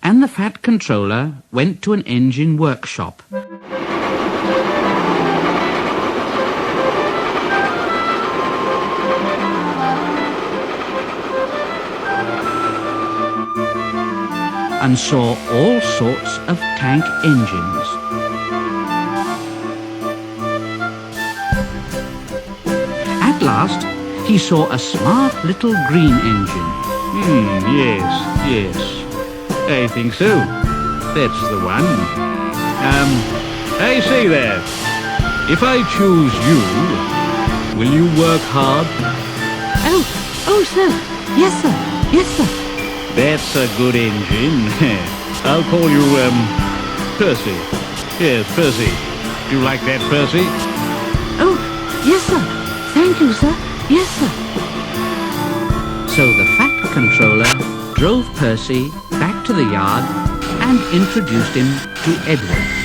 and the Fat Controller went to an engine workshop. And saw all sorts of tank engines. At last, he saw a smart little green engine. Yes, I think so. That's the one. I say there, if I choose you, will you work hard? Oh, sir. Yes, sir. Yes, sir. That's a good engine. I'll call you, Percy. Yes, Percy. Do you like that, Percy? Oh, yes, sir. Thank you, sir. Yes, sir. So the Fat Controller drove Percy back to the yard and introduced him to Edward.